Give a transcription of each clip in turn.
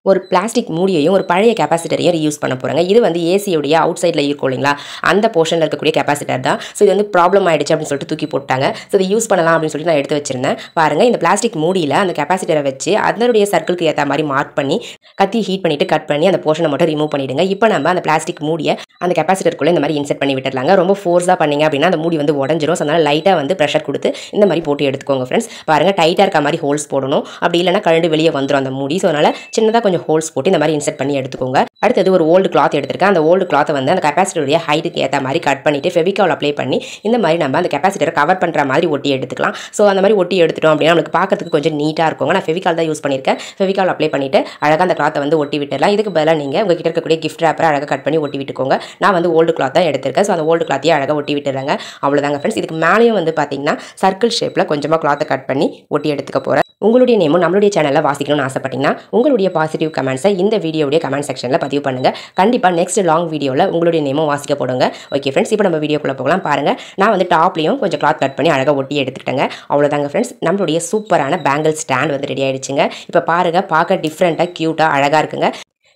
ஒரு பிளாஸ்டிக் மூடியையும் ஒரு பழைய கெப்பாசிட்டரையும் ரீயூஸ் பண்ண போகிறாங்க. இது வந்து ஏசியோடைய அவுட் சைடில் இருக்கும் இல்லைங்களா, அந்த போர்ஷனில் இருக்கக்கூடிய கெப்பாசிட்டர் தான். ஸோ இது வந்து ப்ராப்ளம் ஆகிடுச்சு அப்படின்னு சொல்லிட்டு தூக்கி போட்டாங்க. ஸோ இதை யூஸ் பண்ணலாம் அப்படின்னு சொல்லிட்டு நான் எடுத்து வச்சிருந்தேன். பாருங்கள், இந்த பிளாஸ்டிக் மூடியில் அந்த கெப்பாசிட்டரை வச்சு அதனுடைய சர்க்கிளுக்கு ஏற்ற மாதிரி மார்க் பண்ணி கத்தி ஹீட் பண்ணிவிட்டு கட் பண்ணி அந்த போர்ஷனை மட்டும் ரிமூவ் பண்ணிவிடுங்க. இப்போ நம்ம அந்த பிளாஸ்டிக் மூடியை அந்த கெப்பாசிட்டருக்குள்ளே இந்த மாதிரி இன்செர்ட் பண்ணி விட்டுடலாங்க. ரொம்ப ஃபோர்ஸாக பண்ணிங்க அப்படின்னா அந்த மூடி வந்து உடஞ்சிரும். ஸோ அதனால் லைட்டாக வந்து ப்ரெஷர் கொடுத்து இந்த மாதிரி போட்டு எடுத்துக்கோங்க ஃப்ரெண்ட்ஸ். பாருங்கள், டைட்டாக இருக்க மாதிரி ஹோல்ஸ் போடணும். அப்படி இல்லைனா கழண்டு வெளியே வந்துடும் அந்த மூடி. ஸோ அதனால் சின்னதாக கொஞ்சம் ஹோல்ஸ் போட்டு இந்த மாதிரி இன்செர்ட் பண்ணி எடுத்துக்கோங்க. அடுத்தது ஒரு ஓல்டு கிளாத் எடுத்துருக்கேன். அந்த ஓல்டு கிளாத்தை வந்து அந்த கெப்பாசிட்டருடைய ஹைட்டுக்கு ஏற்ற மாதிரி கட் பண்ணிவிட்டு ஃபெவிகால் அப்ளை பண்ணி இந்த மாதிரி நம்ம அந்த கெப்பாசிட்டரை கவர் பண்ணுற மாதிரி ஒட்டி எடுத்துக்கலாம். ஸோ அந்த மாதிரி ஒட்டி எடுத்துட்டோம் அப்படின்னா நம்மளுக்கு பார்க்கறதுக்கு கொஞ்சம் நீட்டாக இருக்குங்க. நான் ஃபெவிகால் தான் யூஸ் பண்ணியிருக்கேன். ஃபெவிகால் அப்ளை பண்ணிவிட்டு அழகாக அந்த கிளாத்தை வந்து ஒட்டி விட்டுடலாம். இதுக்கு பதிலாக நீங்கள் உங்ககிட்ட இருக்கக்கூடிய கிஃப்ட் ரேப்பரை அழகாக கட் பண்ணி ஒட்டி விட்டுக்கோங்க. நான் வந்து ஓல்டு கிளாத் தான் எடுத்திருக்கேன். ஸோ அந்த ஓல்டு கிளாத்தையே அழகாக ஒட்டி விட்டுறாங்க. அவ்வளோதாங்க ஃப்ரெண்ட்ஸ். இதுக்கு மேலேயும் வந்து பார்த்தீங்கன்னா சர்க்கிள் ஷேப்பில் கொஞ்சமாக கிளாத்தை கட் பண்ணி ஒட்டி எடுத்துக்க போகிறேன். உங்களுடைய நேமும் நம்மளுடைய சேனலில் வாசிக்கணும்னு ஆசைப்பட்டீங்கன்னா உங்களுடைய பாசிட்டிவ் கமெண்ட்ஸை இந்த வீடியோடைய கமெண்ட் செக்ஷனில் பதிவு பண்ணுங்கள். கண்டிப்பாக நெக்ஸ்ட் லாங் வீடியோவில் உங்களுடைய நேமும் வாசிக்க போடுங்க. ஓகே ஃப்ரெண்ட்ஸ், இப்போ நம்ம வீடியோக்குள்ளே போகலாம். பாருங்கள், நான் வந்து டாப்லையும் கொஞ்சம் கிளாத் கட் பண்ணி அழகாக ஒட்டி எடுத்துக்கிட்டேங்க. அவ்வளோதாங்க ஃப்ரெண்ட்ஸ், நம்மளுடைய சூப்பரான பேங்கிள் ஸ்டாண்ட் வந்து ரெடி ஆகிடுச்சுங்க. இப்போ பாருங்கள், பார்க்க டிஃப்ரெண்ட்டாக க்யூட்டாக அழகாக இருக்குங்க.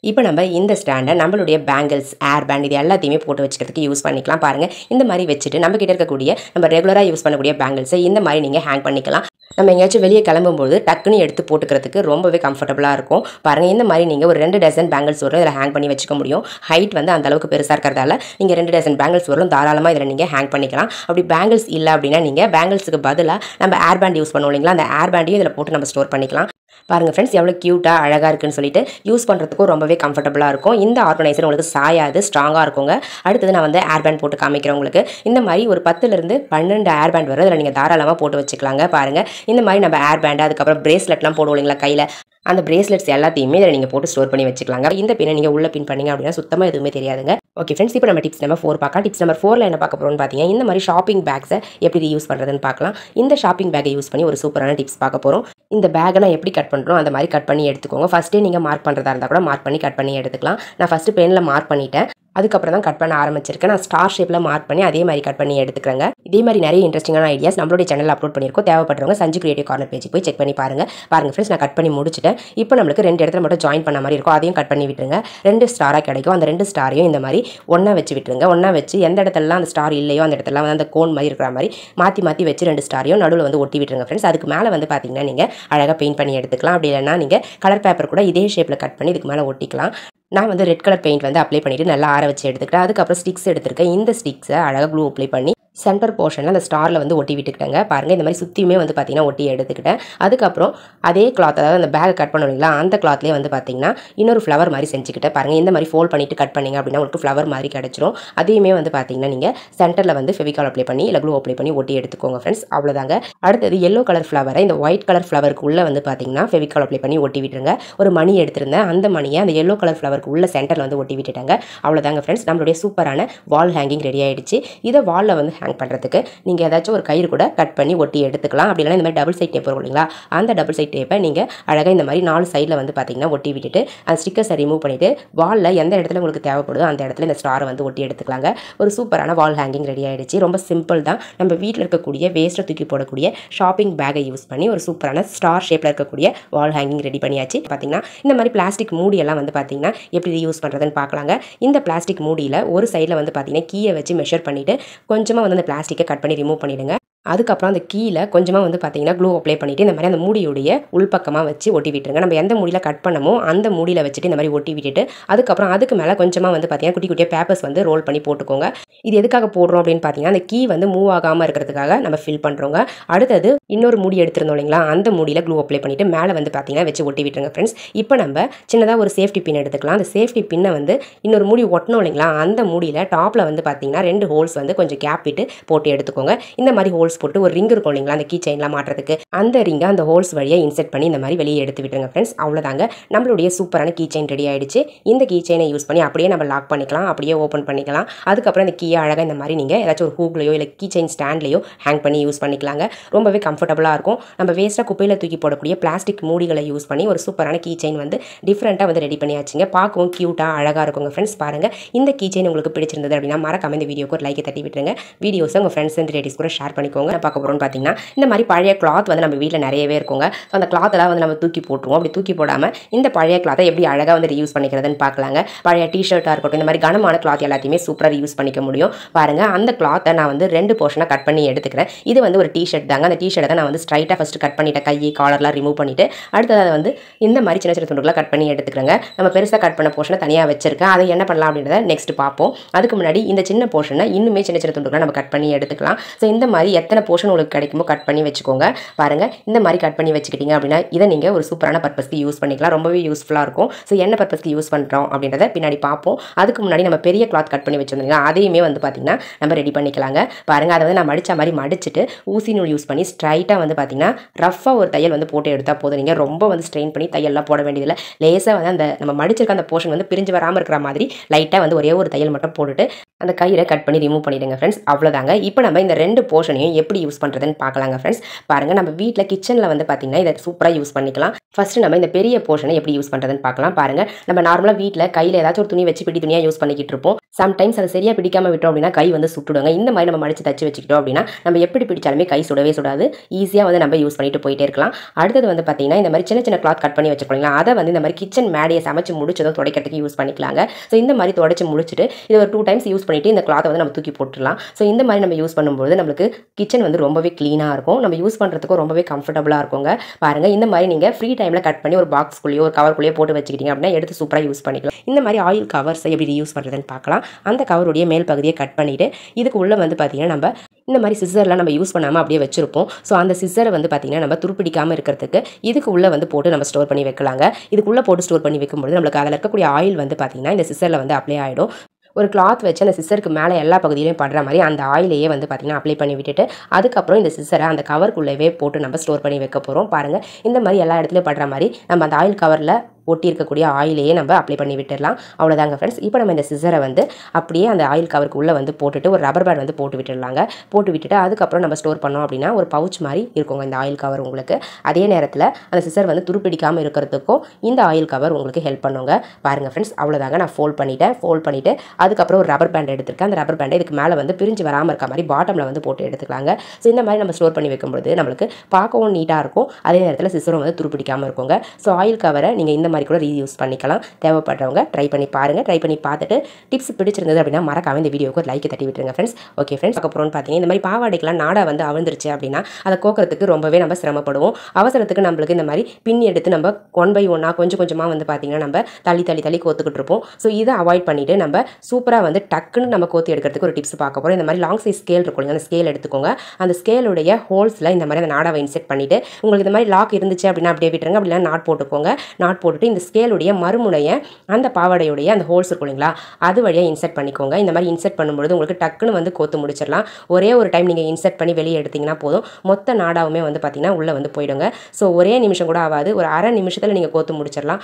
இப்போ நம்ம இந்த ஸ்டாண்டை நம்மளுடைய பேங்கிள்ஸ், ஏர் பேண்ட் இது எல்லாத்தையுமே போட்டு வச்சுக்கிறதுக்கு யூஸ் பண்ணிக்கலாம். பாருங்கள், இந்த மாதிரி வச்சுட்டு நம்ம கிட்ட இருக்கக்கூடிய நம்ம ரெகுலராக யூஸ் பண்ணக்கூடிய பேங்கிள்ஸை இந்த மாதிரி நீங்கள் ஹேங் பண்ணிக்கலாம். நம்ம எங்கேயாச்சும் வெளியே கிளம்பும்போது டக்குன்னு எடுத்து போட்டுக்கிறதுக்கு ரொம்பவே கம்ஃபர்டபுளாக இருக்கும். பாருங்கள், இந்த மாதிரி நீங்கள் ஒரு 2 டசன் பேங்கிள்ஸ் வரும் இதில் ஹேங் பண்ணி வச்சுக்க முடியும். ஹைட் வந்து அந்தளவுக்கு பெருசாக இருக்கிறதால நீங்கள் 2 டசன் பேங்கிள்ஸ் வரும் தாராளமாக இதில் நீங்கள் ஹேங் பண்ணிக்கலாம். அப்படி பேங்கிள்ஸ் இல்லை அப்படின்னா நீங்கள் பேங்கிள்ஸுக்கு பதிலாக நம்ம ஏர் பேண்ட் யூஸ் பண்ணுவோம் இல்லைங்களா, அந்த ஏர் பேண்டையும் இதில் போட்டு நம்ம ஸ்டோர் பண்ணிக்கலாம். பாருங்கள் ஃப்ரெண்ட்ஸ், எவ்வளோ க்யூட்டாக அழகாக இருக்குன்னு சொல்லிட்டு யூஸ் பண்ணுறதுக்கும் ரொம்பவே கம்ஃபர்டபுளாக இருக்கும். இந்த ஆர்கனைசர் உங்களுக்கு சாயாது, ஸ்ட்ராங்காக இருக்குங்க. அடுத்தது நான் வந்து ஏர் பேண்ட் போட்டு காமிக்கிறேன் உங்களுக்கு. இந்த மாதிரி ஒரு 10லிருந்து 12 ஏர் பேண்ட் வரும். இதில் நீங்கள் தாராளமாக போட்டு வச்சுக்கலாங்க. பாருங்கள், இந்த மாதிரி நம்ம ஏர் பேண்டு, அதுக்கப்புறம் பிரேஸ்லெட்லாம் போடுவோம் இல்லைங்களா கையில், அந்த பிரேஸ்லெட்ஸ் எல்லாத்தையுமே இதில் நீங்கள் போட்டு ஸ்டோர் பண்ணி வச்சுக்கலாங்க. இந்த பின்னை நீங்கள் உள்ள பின் பண்ணிங்க அப்படின்னா சுத்தமாக எதுவுமே தெரியாதுங்க. ஓகே ஃப்ரெண்ட்ஸ், இப்போ நம்ம டிப்ஸ் நம்பர் 4 பார்க்கலாம். டிப்ஸ் நம்பர் 4ல் என்ன பார்க்க போகிறோம்னு பார்த்தீங்கன்னா, இந்த மாதிரி ஷாப்பிங் பேக்ஸை எப்படி யூஸ் பண்ணுறதுன்னு பார்க்கலாம். இந்த ஷாப்பிங் பேக்கை யூஸ் பண்ணி ஒரு சூப்பரான டிப்ஸ் பார்க்க போகிறோம். இந்த பேக்கை நான் எப்படி கட் பண்ணுறோம் அந்த மாதிரி கட் பண்ணி எடுத்துக்கோங்க. ஃபஸ்ட்டே நீங்கள் மார்க் பண்ணுறதா இருந்தால் கூட மார்க் பண்ணி கட் பண்ணி எடுத்துக்கலாம். நான் ஃபஸ்ட்டு பெனில் மார்க் பண்ணிட்டேன், அதுக்கப்புறம் தான் கட் பண்ண ஆரம்பிச்சிருக்கேன். நான் ஸ்டார் ஷேப்பில் மார்க் பண்ணி அதே மாதிரி கட் பண்ணி எடுத்துக்கிறேங்க. இதே மாதிரி நிறைய இன்ட்ரெஸ்டிங்கான ஐடியாஸ் நம்மளுடைய சேனலில் அப்லோட் பண்ணியிருக்கோம். தேவைப்படுறவங்க சஞ்சு கிரியேட்டிவ் கார்னர் பேஜ் போய் செக் பண்ணி பாருங்கள். ஃப்ரெண்ட்ஸ், நான் கட் பண்ணி முடிச்சிட்டேன். இப்போ நம்மளுக்கு 2 இடத்துல மட்டும் ஜாயின் பண்ண மாதிரி இருக்கும். அதையும் கட் பண்ணி விட்டுருங்க. 2 ஸ்டாராக கிடைக்கும். அந்த 2 ஸ்டாரையும் இந்த மாதிரி ஒன்றா வச்சு விட்டுருங்க. ஒன்றா வச்சு எந்த இடத்துலலாம் அந்த ஸ்டார் இல்லையோ அந்த இடத்துல வந்து அந்த கோன் மாதிரி இருக்கிற மாதிரி மாற்றி வச்சு 2 ஸ்டாரையும் நடுவில் வந்து ஒட்டி விட்டுருங்க ஃப்ரெண்ட்ஸ். அதுக்கு மேலே வந்து பார்த்தீங்கன்னா நீங்கள் அழகாக பெயிண்ட் பண்ணி எடுத்துக்கலாம். அப்படி இல்லைன்னா நீங்கள் கலர் பேப்பர் கூட இதே ஷேப்பில் கட் பண்ணி இதுக்கு மேலே ஒட்டிக்கலாம். நான் வந்து ரெட் கலர் பெயிண்ட் வந்து அப்ளை பண்ணிவிட்டு நல்லா ஆற வச்சு எடுத்துக்கிட்டேன். அதுக்கப்புறம் ஸ்டிக்ஸ் எடுத்துருக்கேன். இந்த ஸ்டிக்ஸை அழகாக க்ளூ அப்ளை பண்ணி சென்டர் போர்ஷனில் அந்த ஸ்டாரில் வந்து ஒட்டி விட்டுக்கிட்டேங்க. பாருங்கள், இந்த மாதிரி சுற்றியுமே வந்து பார்த்தீங்கன்னா ஒட்டி எடுத்துக்கிட்டேன். அதுக்கப்புறம் அதே கிளாத், அதாவது அந்த பேக்கை கட் பண்ணுவீங்களா அந்த கிளாத்லேயே வந்து பார்த்தீங்கன்னா இன்னொரு ஃப்ளவர் மாதிரி செஞ்சுக்கிட்டேன். பாருங்கள், இந்த மாதிரி ஃபோல்ட் பண்ணிவிட்டு கட் பண்ணிங்க அப்படின்னா உங்களுக்கு ஃப்ளவர் மாதிரி கிடச்சிரும். அதையுமே வந்து பார்த்தீங்கன்னா நீங்கள் சென்டரில் வந்து ஃபெவிகால் அப்ளை பண்ணி இல்லை க்ளூ அப்ளை பண்ணி ஒட்டி எடுத்துக்கோங்க ஃப்ரெண்ட்ஸ். அவ்வளோதாங்க. அடுத்தது எல்லோ கலர் ஃப்ளவரை இந்த ஒயிட் கலர் ஃப்ளவருக்கு உள்ளே வந்து பார்த்தீங்கன்னா ஃபெவிகால் அப்ளை பண்ணி ஒட்டி விட்டுருங்க. ஒரு மணி எடுத்திருந்தேன், அந்த மணியை அந்த எல்லோ கலர் ஃப்ளவருக்கு உள்ள சென்டரில் வந்து ஒட்டி விட்டுட்டாங்க. அவ்வளோதாங்க ஃப்ரெண்ட்ஸ், நம்மளுடைய சூப்பரான வால் ஹேங்கிங் ரெடி ஆகிடுச்சு. இதை வாலில் வந்து ஹேங் பண்ணுறதுக்கு நீங்கள் ஏதாச்சும் ஒரு கயிறு கூட கட் பண்ணி ஒட்டி எடுத்துக்கலாம். அப்படி இல்லைனா இந்த மாதிரி டபுள் சைட் டேப் வரும் இல்லைங்களா, அந்த டபுள் சைட் டேப்பை நீங்கள் அழகாக இந்த மாதிரி 4 சைடில் வந்து பார்த்தீங்கன்னா ஒட்டி விட்டுட்டு அந்த ஸ்டிக்கர்ஸை ரிமூவ் பண்ணிவிட்டு வாலில் எந்த இடத்துல உங்களுக்கு தேவைப்படுதோ அந்த இடத்துல இந்த ஸ்டாரை வந்து ஒட்டி எடுத்துக்கலாங்க. ஒரு சூப்பரான வால் ஹேங்கிங் ரெடி ஆகிடுச்சு. ரொம்ப சிம்பிள் தான். நம்ம வீட்டில் இருக்கக்கூடிய வேஸ்ட்டை தூக்கி போடக்கூடிய ஷாப்பிங் பேக்கை யூஸ் பண்ணி ஒரு சூப்பரான ஸ்டார் ஷேப்பில் இருக்கக்கூடிய வால் ஹேங்கிங் ரெடி பண்ணியாச்சு. பார்த்தீங்கன்னா இந்த மாதிரி பிளாஸ்டிக் மூடியெல்லாம் வந்து பார்த்தீங்கன்னா எப்படி யூஸ் பண்ணுறதுன்னு பார்க்கலாங்க. இந்த பிளாஸ்டிக் மூடியில் ஒரு சைடில் வந்து பார்த்தீங்கன்னா கீயை வச்சு மெஷர் பண்ணிவிட்டு கொஞ்சமாக வந்து அந்த பிளாஸ்டிக்கை கட் பண்ணி ரிமூவ் பண்ணிவிடுங்க. அதுக்கப்புறம் அந்த கீழே கொஞ்சமாக வந்து பார்த்தீங்கன்னா க்ளூ அப்ளை பண்ணிவிட்டு இந்த மாதிரி அந்த மூடியுடைய உள்பக்கமாக வச்சு ஒட்டி விட்டுருங்க. நம்ம எந்த மூடியில் கட் பண்ணமோ அந்த மூடியில் வச்சுட்டு இந்த மாதிரி ஒட்டி விட்டுட்டு அதுக்கப்புறம் அதுக்கு மேலே கொஞ்சமாக வந்து பார்த்தீங்கன்னா குட்டி குட்டியாக பேப்பர்ஸ் வந்து ரோல் பண்ணி போட்டுக்கோங்க. இது எதுக்காக போடுறோம் அப்படின்னு பார்த்தீங்கன்னா அந்த கீ வந்து மூவ் ஆகாமல் இருக்கிறதுக்காக நம்ம ஃபில் பண்ணுறோங்க. அடுத்தது இன்னொரு மூடி எடுத்திருந்தோம் இல்லைங்களா, அந்த மூடியில் க்ளூ அப்ளை பண்ணிவிட்டு மேலே வந்து பார்த்தீங்கன்னா வச்சு ஒட்டி விட்டுருங்க ஃப்ரெண்ட்ஸ். இப்போ நம்ம சின்னதாக ஒரு சேஃப்டி பின் எடுத்துக்கலாம். அந்த சேஃப்டி பின்னை வந்து இன்னொரு மூடி ஒட்டணும் இல்லைங்களா, அந்த மூடியில் டாப்பில் வந்து பார்த்தீங்கன்னா 2 ஹோல்ஸ் வந்து கொஞ்சம் கேப் விட்டு போட்டு எடுத்துக்கோங்க. இந்த மாதிரி ஹோல்ஸ் போட்டு ஒரு ரிங் இருக்கும் இல்லைங்களா, அந்த கீ செயின்லாம் மாட்டுறதுக்கு, அந்த ரிங்கை அந்த ஹோல்ஸ் வழியாக இன்செர்ட் பண்ணி இந்த மாதிரி வெளியே எடுத்து விட்டுருங்க ஃப்ரெண்ட்ஸ். அவ்வளோதாங்க, நம்மளுடைய சூப்பரான கீ செயின் ரெடி ஆகிடுச்சு. இந்த கீ செயினை யூஸ் பண்ணி அப்படியே நம்ம லாக் பண்ணிக்கலாம், அப்படியே ஓப்பன் பண்ணிக்கலாம். அதுக்கப்புறம் இந்த கீயை அழகாக இந்த மாதிரி நீங்கள் ஏதாச்சும் ஒரு ஹூக்லையோ இல்லை கீ செயின் ஸ்டாண்ட்லையோ ஹேங் பண்ணி யூஸ் பண்ணிக்கலாங்க. ரொம்பவே கம்ஃபர்டபுளாக இருக்கும். நம்ம வேஸ்ட்டாக குப்பையில் தூக்கி போடக்கூடிய பிளாஸ்டிக் மூடிகளை யூஸ் பண்ணி ஒரு சூப்பரான கீ செயின் வந்து டிஃப்ரெண்ட்டாக வந்து ரெடி பண்ணியாச்சுங்க. பார்க்கவும் க்யூட்டாக அழகாக இருக்குங்க ஃப்ரெண்ட்ஸ். பாருங்கள், இந்த கீ செயின் உங்களுக்கு பிடிச்சிருந்தது அப்படின்னா மறக்காம இந்த வீடியோக்கு ஒரு லைக்கை தட்டி விட்டுருங்க. வீடியோஸை உங்கள் ஃப்ரெண்ட்ஸ் அண்ட் ரிலேட்டிவ்ஸ் கூட ஷேர் பண்ணிக்கோங்க. பண்ணிக்கோங்க. பார்க்க போகிறோம்னு பார்த்தீங்கன்னா இந்த மாதிரி பழைய கிளாத் வந்து நம்ம வீட்டில் நிறையவே இருக்குங்க. ஸோ அந்த கிளாத்தெல்லாம் வந்து நம்ம தூக்கி போட்டுருவோம். அப்படி தூக்கி போடாமல் இந்த பழைய கிளாத்தை எப்படி அழகாக வந்து ரீயூஸ் பண்ணிக்கிறதுன்னு பார்க்கலாங்க. பழைய டிஷர்ட்டாக இருக்கட்டும், இந்த மாதிரி கனமான கிளாத் எல்லாத்தையுமே சூப்பராக ரீயூஸ் பண்ணிக்க முடியும். பாருங்கள், அந்த கிளாத்தை நான் வந்து 2 போர்ஷனாக கட் பண்ணி எடுத்துக்கிறேன். இது வந்து ஒரு டிஷர்ட் தாங்க. அந்த டிஷர்ட்டை தான் நான் வந்து ஸ்ட்ரைட்டாக ஃபஸ்ட்டு கட் பண்ணிட்டேன். கை காலர்லாம் ரிமூவ் பண்ணிவிட்டு அடுத்தது வந்து இந்த மாதிரி சின்ன சின்ன துண்டுகளாக கட் பண்ணி எடுத்துக்கிறேங்க. நம்ம பெருசாக கட் பண்ண போர்ஷனை தனியாக வச்சிருக்கேன். அதை என்ன பண்ணலாம் அப்படின்றத நெக்ஸ்ட் பார்ப்போம். அதுக்கு முன்னாடி இந்த சின்ன போர்ஷனை இன்னுமே சின்ன சின்ன துண்டுகளாக நம்ம கட் பண்ணி எடுத்துக்கலாம். ஸோ இந்த மாதிரி எத்தனை போர்ஷன் உங்களுக்கு கிடைக்குமோ கட் பண்ணி வச்சுக்கோங்க. பாருங்கள், இந்த மாதிரி கட் பண்ணி வச்சுக்கிட்டீங்க அப்படின்னா இதை நீங்கள் ஒரு சூப்பரான பர்பஸ்க்கு யூஸ் பண்ணிக்கலாம். ரொம்பவே யூஸ்ஃபுல்லாக இருக்கும். ஸோ என்ன பர்பஸ்க்கு யூஸ் பண்ணுறோம் அப்படின்றத பின்னாடி பார்ப்போம். அதுக்கு முன்னாடி நம்ம பெரிய கிளாத் கட் பண்ணி வச்சுருந்தீங்கன்னா அதையுமே வந்து பார்த்திங்கன்னா நம்ம ரெடி பண்ணிக்கலாங்க. பாருங்கள், அதை வந்து நான் மடித்த மாதிரி மடிச்சுட்டு ஊசி நூல் யூஸ் பண்ணி ஸ்ட்ரைட்டாக வந்து பார்த்திங்கன்னா ரஃபாக ஒரு தையல் வந்து போட்டு எடுத்தால் போதும். நீங்கள் ரொம்ப வந்து ஸ்ட்ரெயின் பண்ணி தையல்லாம் போட வேண்டியதில்லை. லேசாக வந்து அந்த நம்ம மடிச்சிருக்க அந்த போர்ஷன் வந்து பிரிஞ்சு வராமல் இருக்கிற மாதிரி லைட்டாக வந்து ஒரே ஒரு தையல் மட்டும் போட்டுட்டு அந்த கயிறை கட் பண்ணி ரிமூவ் பண்ணிவிடுங்க ஃப்ரெண்ட்ஸ். அவ்வளோதாங்க. இப்போ நம்ம இந்த 2 போர்ஷனையும் எப்படி யூஸ் பண்ணுறதுன்னு பார்க்கலாங்க ஃப்ரெண்ட்ஸ். பாருங்கள், நம்ம வீட்டில் கிச்சனில் வந்து பார்த்திங்கன்னா இதை சூப்பராக யூஸ் பண்ணிக்கலாம். ஃபஸ்ட்டு நம்ம இந்த பெரிய போர்ஷனை எப்படி யூஸ் பண்ணுறதுன்னு பார்க்கலாம். பாருங்கள், நம்ம நார்மலாக வீட்டில் கையில் ஏதாச்சும் ஒரு துணி வச்சு பிடி துணியாக யூஸ் பண்ணிக்கிட்டு இருப்போம். சம்டைம்ஸ் அதை சரியாக பிடிக்காமல் விட்டோம் அப்படின்னா கை வந்து சுட்டுடுங்க. இந்த மாதிரி நம்ம மடித்து தச்சு வச்சுக்கிட்டோம் அப்படின்னா நம்ம எப்படி பிடிச்சாலுமே கை சுடவே சுடாது. ஈஸியாக வந்து நம்ம யூஸ் பண்ணிட்டு போயிட்டே இருக்கலாம். அடுத்தது வந்து பார்த்திங்கன்னா இந்த மாதிரி சின்ன சின்ன கிளாத் கட் பண்ணி வச்சுக்கோங்களா, அதை வந்து இந்த மாதிரி கிச்சன் மேடையை சமைச்சு முடிச்சதும் துடைக்கிறதுக்கு யூஸ் பண்ணிக்கலாங்க. ஸோ இந்த மாதிரி துடைச்சி முடிச்சுட்டு இது ஒரு 2 டைம்ஸ் யூஸ் பண்ணிவிட்டு இந்த கிளாத்தை வந்து நம்ம தூக்கி போட்டுடலாம். ஸோ இந்த மாதிரி நம்ம யூஸ் பண்ணும்போது நம்மளுக்கு கிச்சன் வந்து ரொம்பவே க்ளீனாக இருக்கும். நம்ம யூஸ் பண்ணுறதுக்கும் ரொம்பவே கம்ஃபர்டபுளாக இருக்குங்க. பாருங்கள், இந்த மாதிரி நீங்கள் ஃப்ரீ டைமில் கட் பண்ணி ஒரு பாக்ஸ்குள்ளேயோ ஒரு கவர்க்குள்ளேயோ போட்டு வச்சுக்கிட்டீங்க அப்படின்னா எடுத்து சூப்பராக யூஸ் பண்ணிக்கலாம். இந்த மாதிரி ஆயில் கவர்ஸை எப்படி யூஸ் பண்ணுறதுன்னு பார்க்கலாம். அந்த கவருடைய மேல் பகுதியை கட் பண்ணிவிட்டு இதுக்கு உள்ளே வந்து பார்த்திங்கன்னா நம்ம இந்த மாதிரி சிசர்லாம் நம்ம யூஸ் பண்ணாமல் அப்படியே வச்சிருப்போம். ஸோ அந்த சிசரை வந்து பார்த்திங்கன்னா நம்ம துருப்பிடிக்காமல் இருக்கிறதுக்கு இதுக்கு உள்ளே வந்து போட்டு நம்ம ஸ்டோர் பண்ணி வைக்கலாங்க. இதுக்குள்ளே போட்டு ஸ்டோர் பண்ணி வைக்கும்போது நம்மளுக்கு அதில் இருக்கக்கூடிய ஆயில் வந்து பார்த்திங்கன்னா இந்த சிசரில் வந்து அப்ளை ஆகிடும். ஒரு கிளாத் வச்சு அந்த சிசருக்கு மேலே எல்லா பகுதியிலையும் படுற மாதிரி அந்த ஆயிலையே வந்து பார்த்திங்கன்னா அப்ளை பண்ணி விட்டுட்டு அதுக்கப்புறம் இந்த சிசரை அந்த கவருக்குள்ளேயே போட்டு நம்ம ஸ்டோர் பண்ணி வைக்க போகிறோம். பாருங்கள், இந்த மாதிரி எல்லா இடத்துலையும் படுற மாதிரி நம்ம அந்த ஆயில் கவரில் ஒட்டி இருக்கக்கூடிய ஆயிலையே நம்ம அப்ளை பண்ணி விட்டுடலாம். அவ்வளோதாங்க ஃப்ரெண்ட்ஸ். இப்போ நம்ம இந்த சிசரை வந்து அப்படியே அந்த ஆயில் கவருக்கு உள்ளே வந்து போட்டுட்டு ஒரு ரப்பர் பேண்ட் வந்து போட்டு விட்டுடலாங்க. போட்டு விட்டுட்டு அதுக்கப்புறம் நம்ம ஸ்டோர் பண்ணோம் அப்படின்னா ஒரு பவுச் மாதிரி இருக்குங்க இந்த ஆயில் கவர் உங்களுக்கு. அதே நேரத்தில் அந்த சிசர் வந்து துருப்பிடிக்காமல் இருக்கிறதுக்கும் இந்த ஆயில் கவர் உங்களுக்கு ஹெல்ப் பண்ணுங்க. பாருங்கள் ஃப்ரெண்ட்ஸ், அவ்வளோதாங்க. நான் ஃபோல்ட் பண்ணிவிட்டு அதுக்கப்புறம் ஒரு ரப்பர் பேண்ட் எடுத்துருக்கேன். அந்த ரப்பர் பேண்டை இதுக்கு மேலே வந்து பிரிஞ்சு வராமல் இருக்க மாதிரி பாட்டமில் வந்து போட்டு எடுத்துக்கலாங்க. ஸோ இந்த மாதிரி நம்ம ஸ்டோர் பண்ணி வைக்கும்போது நம்மளுக்கு பார்க்கவும் நீட்டாக இருக்கும். அதே நேரத்தில் சிசரும் வந்து துருப்பிடிக்காமல் இருக்குங்க. ஸோ ஆயில் கவரை நீங்கள் இந்த மாதிரி கூட ரீயூஸ் பண்ணிக்கலாம். தேவைப்படுறவங்க ட்ரை பண்ணி பாருங்கள். ட்ரை பண்ணி பார்த்துட்டு டிப்ஸ் பிடிச்சிருந்தது அப்படின்னா மறக்காம இந்த வீடியோக்கு ஒரு லைக் தட்டி விட்டுருங்க ஃப்ரெண்ட்ஸ். ஓகே ஃப்ரெண்ட்ஸ், அதுக்கப்புறம் பார்த்தீங்கன்னா இந்த மாதிரி பாவாடைக்கெல்லாம் நாடா வந்து அவிழ்ந்துருச்சு அப்படின்னா அதை கோக்கிறதுக்கு ரொம்பவே நம்ம சிரமப்படுவோம். அவசரத்துக்கு நம்மளுக்கு இந்த மாதிரி பின் எடுத்து நம்ம 1 by 1 கொஞ்சம் கொஞ்சமாக வந்து பார்த்திங்கன்னா நம்ம தள்ளி கோத்துக்கிட்டு இருப்போம். ஸோ இதை அவாய்ட் பண்ணிவிட்டு நம்ம சூப்பராக வந்து டக்குன்னு நம்ம கோத்து எடுக்கிறதுக்கு ஒரு டிப்ஸ் பார்க்க போகிறோம். இந்த மாதிரி லாங் சைஸ் ஸ்கேல் இருக்கும், அந்த ஸ்கேல் எடுத்துக்கோங்க. அந்த ஸ்கேலுடைய ஹோல்ஸில் இந்த மாதிரி அந்த நாடாவை இன்செர்ட் பண்ணிவிட்டு உங்களுக்கு இந்த மாதிரி லாக் இருந்துச்சு அப்படின்னா அப்படியே விட்டுருங்க. அப்படின்னா நாட் போட்டுக்கோங்க. நாட் போட்டுட்டு இந்த ஸ்கேலுடைய மறுமுனையை அந்த பாவாடையுடைய அந்த ஹோல்ஸ் இருக்கும் இல்லைங்களா, அது வழியாக இன்செர்ட் பண்ணிக்கோங்க. இந்த மாதிரி இன்செர்ட் பண்ணும்போது உங்களுக்கு டக்குன்னு வந்து கோத்து முடிச்சிடலாம். ஒரே ஒரு டைம் நீங்கள் இன்செர்ட் பண்ணி வெளியே எடுத்திங்கன்னா போதும். மொத்த நாடாவுமே வந்து பார்த்திங்கன்னா உள்ளே வந்து போயிடுங்க. ஸோ ஒரே நிமிஷம் கூட ஆகாது, ஒரு அரை நிமிஷத்தில் நீங்கள் கோத்து முடிச்சிடலாம்.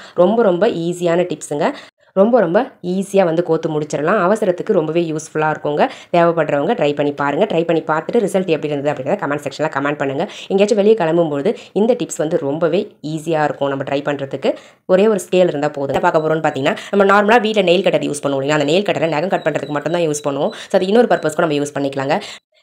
ரொம்ப ஈஸியான டிப்ஸுங்க. ரொம்ப ஈஸியாக வந்து கோத்து முடிச்சிடலாம். அவசரத்துக்கு ரொம்பவே யூஸ்ஃபுல்லாக இருக்குங்க. தேவைப்படுறவங்க ட்ரை பண்ணி பாருங்கள். ட்ரை பண்ணி பார்த்துட்டு ரிசல்ட் எப்படி இருந்தது அப்படின்றத கமெண்ட் செக்ஷனில் கமெண்ட் பண்ணுங்கள். எங்கேயாச்சும் வெளியே கிளம்பும்போது இந்த டிப்ஸ் வந்து ரொம்பவே ஈஸியாக இருக்கும் நம்ம ட்ரை பண்ணுறதுக்கு. ஒரே ஒரு ஸ்கேல் இருந்தால் போதும். என்ன பார்க்க போகிறோம்னு பார்த்தீங்கன்னா நம்ம நார்மலாக வீட்டில் நெயில் கட்டர் யூஸ் பண்ணுவோம் இல்லைங்களா, அந்த நெயில் கட்டரை நகம் கட் பண்ணுறதுக்கு மட்டும் தான் யூஸ் பண்ணுவோம். ஸோ அது இன்னொரு பர்பஸ்க்கும் நம்ம யூஸ் பண்ணிக்கலாங்க.